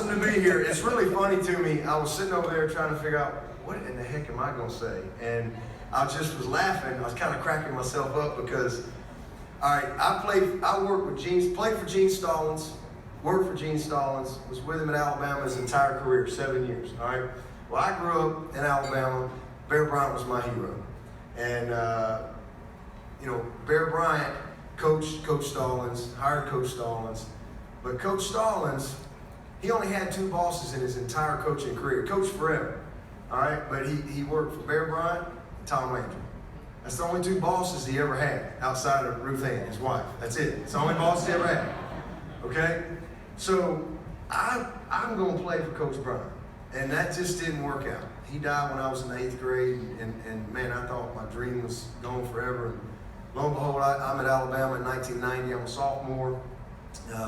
awesome to be here. It's really funny to me. I was sitting over there trying to figure out what in the heck am I going to say? And I just was laughing. I was kind of cracking myself up because, all right, I worked with Gene, played for Gene Stallings, worked for Gene Stallings, was with him in Alabama his entire career, 7 years, all right? Well, I grew up in Alabama. Bear Bryant was my hero. And, Bear Bryant coached Coach Stallings, hired Coach Stallings. But Coach Stallings, he only had 2 bosses in his entire coaching career. Coached forever, all right? But he worked for Bear Bryant and Tom Landry. That's the only 2 bosses he ever had outside of Ruth Ann, his wife. That's it. It's the only bosses he ever had, okay? So I'm going to play for Coach Bryant. And that just didn't work out. He died when I was in the 8th grade, and man, I thought my dream was gone forever. And lo and behold, I'm at Alabama in 1990. I'm a sophomore,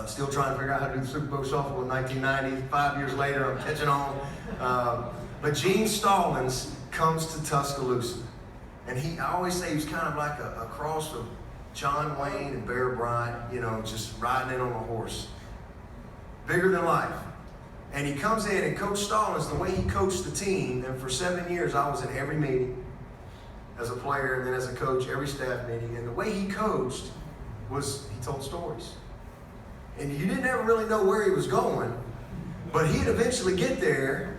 still trying to figure out how to do the Super Bowl shuffle in 1990. 5 years later, I'm catching on. But Gene Stallings comes to Tuscaloosa, and I always say he was kind of like a cross of John Wayne and Bear Bryant, just riding in on a horse. Bigger than life. And he comes in, and Coach Stallings, the way he coached the team, and for 7 years I was in every meeting as a player and then as a coach, every staff meeting, and the way he coached was he told stories. And you didn't ever really know where he was going, but he'd eventually get there,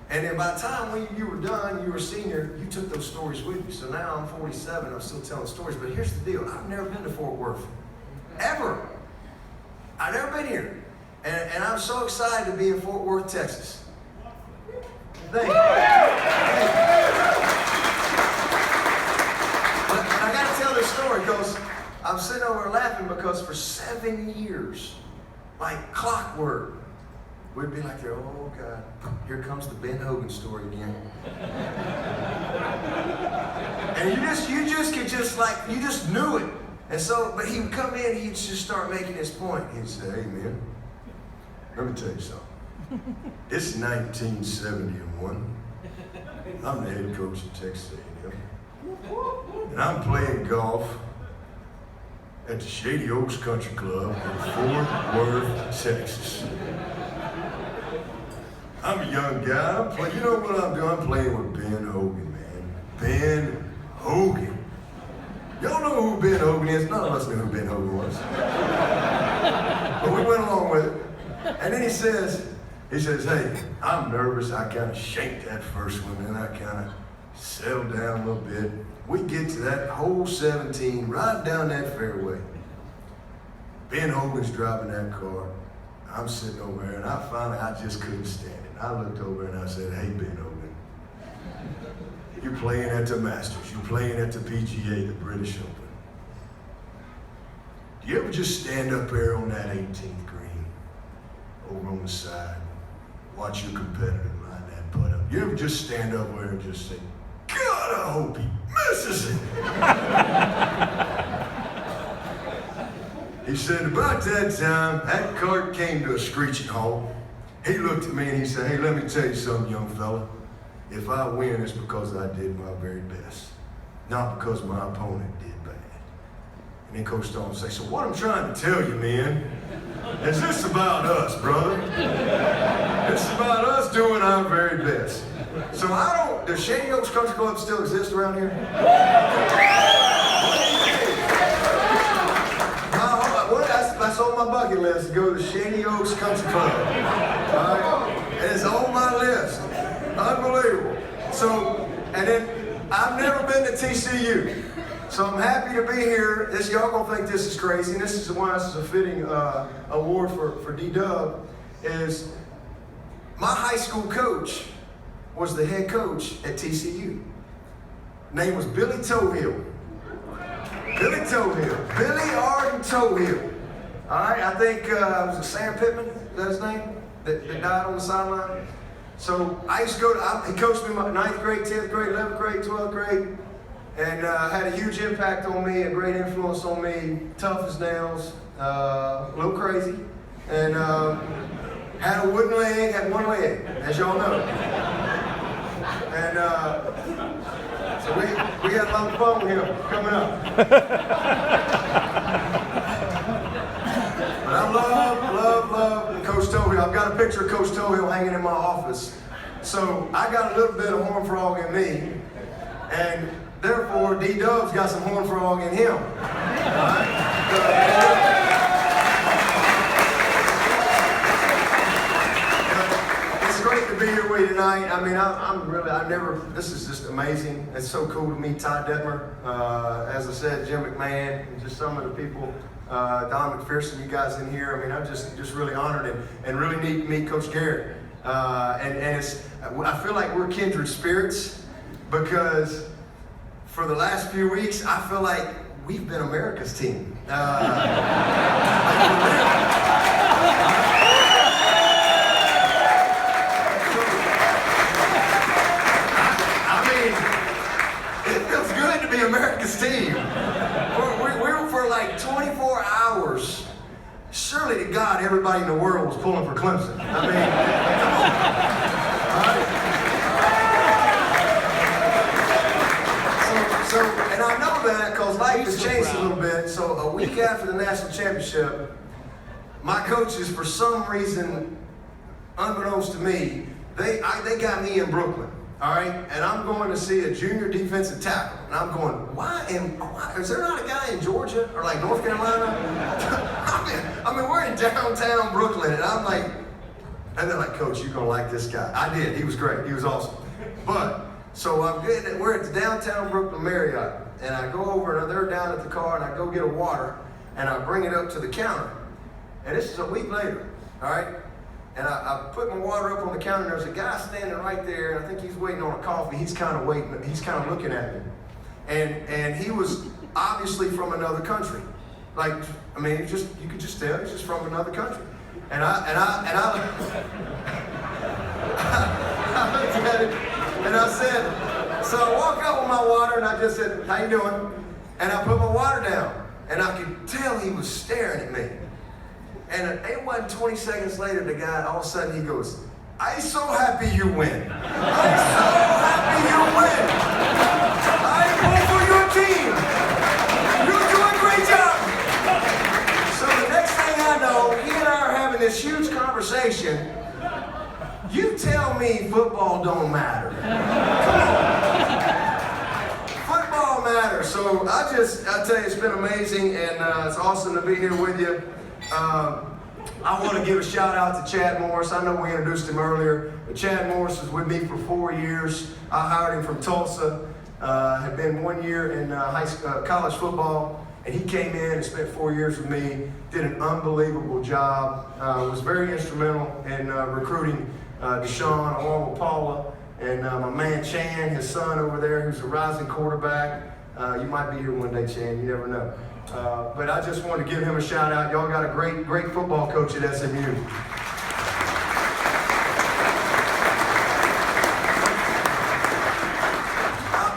and then by the time when you were done, you were a senior, you took those stories with you. So now I'm 47, I'm still telling stories, but here's the deal, I've never been to Fort Worth, ever. I've never been here. And I'm so excited to be in Fort Worth, Texas. Thank you. But I got to tell this story because I'm sitting over there laughing because for 7 years, like clockwork, we'd be like, oh God, here comes the Ben Hogan story again. And you just knew it. And so, but he would come in, he'd just start making his point. He'd say, hey man, let me tell you something. It's 1971. I'm the head coach at Texas A&M. And I'm playing golf at the Shady Oaks Country Club in Fort Worth, Texas. I'm a young guy. You know what I'm doing? I'm playing with Ben Hogan, man. Ben Hogan. Y'all know who Ben Hogan is? None of us knew who Ben Hogan was. But we went along with it. And then he says, hey, I'm nervous. I kind of shanked that first one, and I kind of settled down a little bit. We get to that hole 17, right down that fairway. Ben Hogan's driving that car. I'm sitting over there, and I just couldn't stand it. I looked over and I said, hey, Ben Hogan, you're playing at the Masters. You're playing at the PGA, the British Open. Do you ever just stand up there on that 18th green? Over on the side, watch your competitor line that putt up. You ever just stand up there and just say, God, I hope he misses it. He said, about that time, that cart came to a screeching halt. He looked at me and he said, hey, let me tell you something, young fella. If I win, it's because I did my very best, not because my opponent did bad. And then Coach Stallings said, so what I'm trying to tell you, man, is this about us, brother? It's about us doing our very best. So does Shady Oaks Country Club still exist around here? That's on my bucket list, to go to Shady Oaks Country Club. All right? It's on my list. Unbelievable. So, and then I've never been to TCU. So I'm happy to be here. Y'all gonna think this is crazy, and this is why this is a fitting award for D-Dub, is my high school coach was the head coach at TCU. Name was Billy Toehill. Billy Toehill. Billy Arden Toehill. All right, I think, was it Sam Pittman? Is that his name? That died on the sideline? So I used to go he coached me my 9th grade, 10th grade, 11th grade, 12th grade. And had a huge impact on me, a great influence on me, tough as nails, a little crazy, and had a wooden leg, had one leg, as y'all know. And so we had a lot of fun with him coming up. But I love the coach Coach Tohill. I've got a picture of Coach Tohill hanging in my office. So I got a little bit of horn frog in me, and therefore D-Dub's got some horn frog in him. All right? It's great to be here with you tonight. I mean, this is just amazing. It's so cool to meet Ty Detmer. As I said, Jim McMahon, and just some of the people, Don McPherson, you guys in here. I mean, I'm just really honored and really neat to meet Coach Garrett. I feel like we're kindred spirits because for the last few weeks, I feel like we've been America's team. America's team. We're for like 24 hours. Surely to God, everybody in the world was pulling for Clemson. I mean, come on. All right? And I know that because life has changed a little bit. So a week after the national championship, my coaches, for some reason, unbeknownst to me, they got me in Brooklyn. All right, and I'm going to see a junior defensive tackle, and I'm going, why is there not a guy in Georgia or like North Carolina? I mean, we're in downtown Brooklyn, and I'm like, and they're like, Coach, you're gonna like this guy. I did. He was great. He was awesome. But so we're at the downtown Brooklyn Marriott, and I go over, and they're down at the car, and I go get a water, and I bring it up to the counter, and this is a week later. All right. And I put my water up on the counter, and there's a guy standing right there, and I think he's waiting on a coffee. He's kind of waiting, he's kind of looking at me. And he was obviously from another country. Like, I mean, you could just tell he's just from another country. And I looked at it, and I said, so I walk up with my water, and I just said, how you doing? And I put my water down, and I could tell he was staring at me. And it wasn't 20 seconds later, the guy, all of a sudden, he goes, I'm so happy you win. I'm so happy you win. I vote for your team. You're doing a great job. So the next thing I know, he and I are having this huge conversation. You tell me football don't matter. Come on. Football matters. So I tell you, it's been amazing, and it's awesome to be here with you. I want to give a shout out to Chad Morris. I know we introduced him earlier, but Chad Morris was with me for 4 years. I hired him from Tulsa. Had been 1 year in college football, and he came in and spent 4 years with me. Did an unbelievable job. Was very instrumental in recruiting Deshaun along with Paula and my man Chan, his son over there, who's a rising quarterback. You might be here one day, Chan. You never know. But I just want to give him a shout out. Y'all got a great football coach at SMU.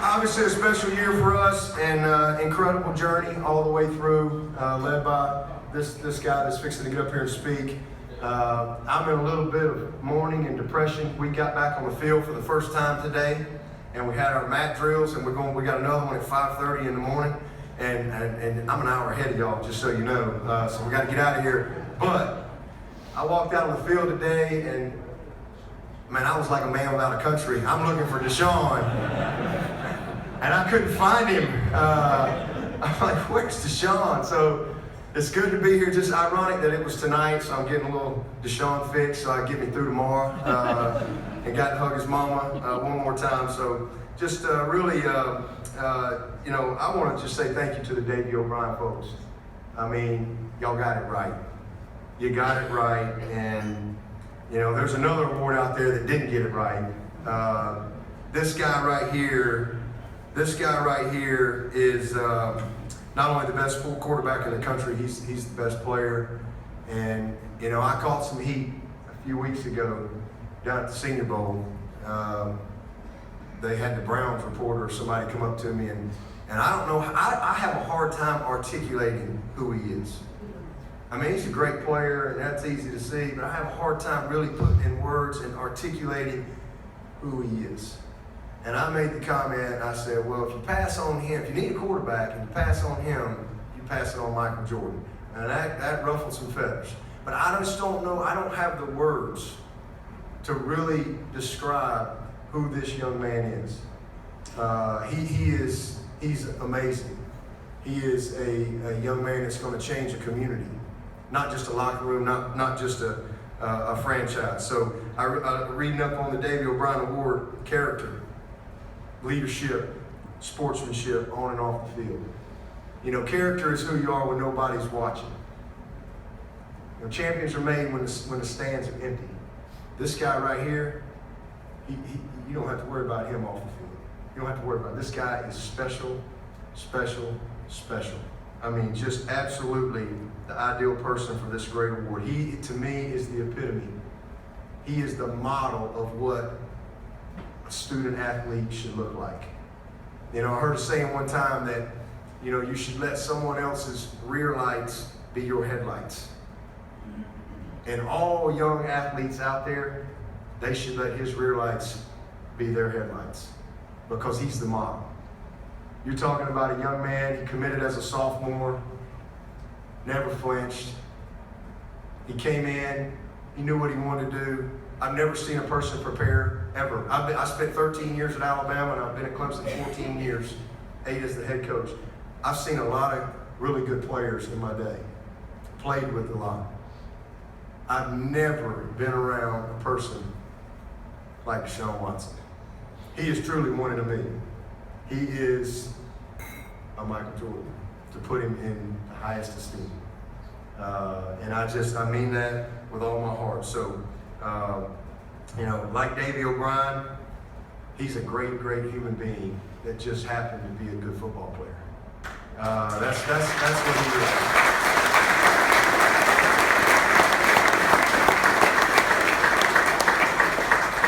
Obviously a special year for us, and incredible journey all the way through, led by this guy that's fixing to get up here and speak. I'm in a little bit of mourning and depression. We got back on the field for the first time today, and we had our mat drills, and we got another one at 5:30 in the morning. And I'm an hour ahead of y'all, just so you know. So we got to get out of here. But I walked out on the field today, and man, I was like a man without a country. I'm looking for Deshaun, and I couldn't find him. I'm like, where's Deshaun? So it's good to be here. Just ironic that it was tonight, so I'm getting a little Deshaun fix, so I get me through tomorrow. And got to hug his mama one more time. So just really. I want to just say thank you to the Davey O'Brien folks. I mean, y'all got it right. You got it right, and there's another award out there that didn't get it right. This guy right here is not only the best quarterback in the country, he's the best player. And I caught some heat a few weeks ago down at the Senior Bowl. They had the Browns reporter or somebody come up to me, and I don't know, I have a hard time articulating who he is. I mean, he's a great player, and that's easy to see, but I have a hard time really putting in words and articulating who he is. And I made the comment, I said, well, if you pass on him, if you need a quarterback and you pass on him, you pass it on Michael Jordan. And that ruffled some feathers. But I just don't know, I don't have the words to really describe who this young man is. He's amazing. He is a young man that's going to change a community, not just a locker room, not just a franchise. So reading up on the Davey O'Brien Award, character, leadership, sportsmanship on and off the field. You know, character is who you are when nobody's watching. You know, champions are made when the stands are empty. This guy right here, you don't have to worry about him off the field. You don't have to worry about it. This guy is special, special, special. I mean, just absolutely the ideal person for this great award. He, to me, is the epitome. He is the model of what a student athlete should look like. You know, I heard a saying one time that, you know, you should let someone else's rear lights be your headlights. And all young athletes out there, they should let his rear lights be their headlights, because he's the model. You're talking about a young man, he committed as a sophomore, never flinched. He came in, he knew what he wanted to do. I've never seen a person prepare, ever. I spent 13 years at Alabama, and I've been at Clemson 14 years, 8 as the head coach. I've seen a lot of really good players in my day, played with a lot. I've never been around a person like Deshaun Watson. He is truly one in a million. He is a Michael Jordan, to put him in the highest esteem. And I mean that with all my heart. So, you know, like Davey O'Brien, he's a great, great human being that just happened to be a good football player. That's what he is.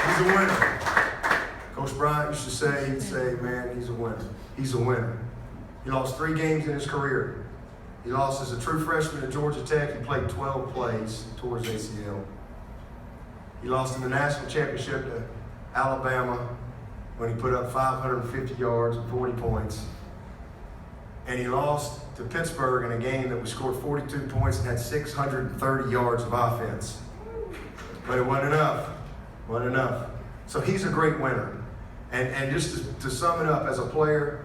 He's a winner. Coach Bryant used to say, he'd say, man, he's a winner. He's a winner. He lost 3 games in his career. He lost as a true freshman at Georgia Tech. He played 12 plays towards ACL. He lost in the national championship to Alabama when he put up 550 yards and 40 points. And he lost to Pittsburgh in a game that we scored 42 points and had 630 yards of offense. But it wasn't enough. Wasn't enough. So he's a great winner. And just to sum it up, as a player,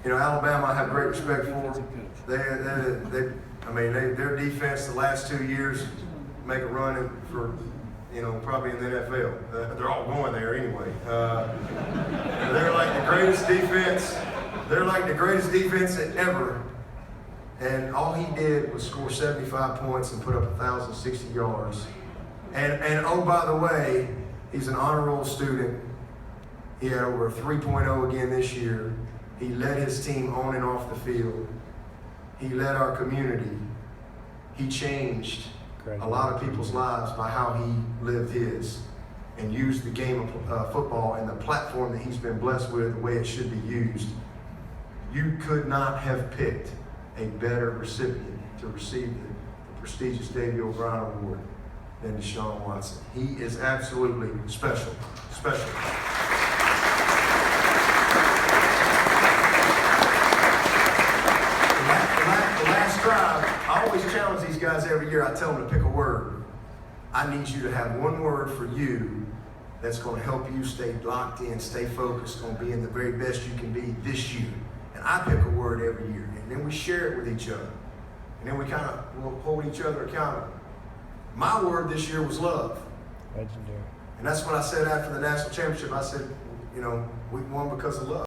you know, Alabama I have great respect for. Their defense the last 2 years make a run for, you know, probably in the NFL. They're all going there anyway. They're like the greatest defense. They're like the greatest defense ever. And all he did was score 75 points and put up 1,060 yards. And oh, by the way, he's an honor roll student. He had over a 3.0 again this year. He led his team on and off the field. He led our community. He changed a lot of people's lives by how he lived his and used the game of football and the platform that he's been blessed with the way it should be used. You could not have picked a better recipient to receive the prestigious Davey O'Brien Award than Deshaun Watson. He is absolutely special, special. The last drive, I always challenge these guys every year. I tell them to pick a word. I need you to have one word for you that's going to help you stay locked in, stay focused on being the very best you can be this year. And I pick a word every year, and then we share it with each other. And then we'll hold each other accountable. My word this year was love. Legendary. And that's what I said after the national championship. I said, you know, we won because of love.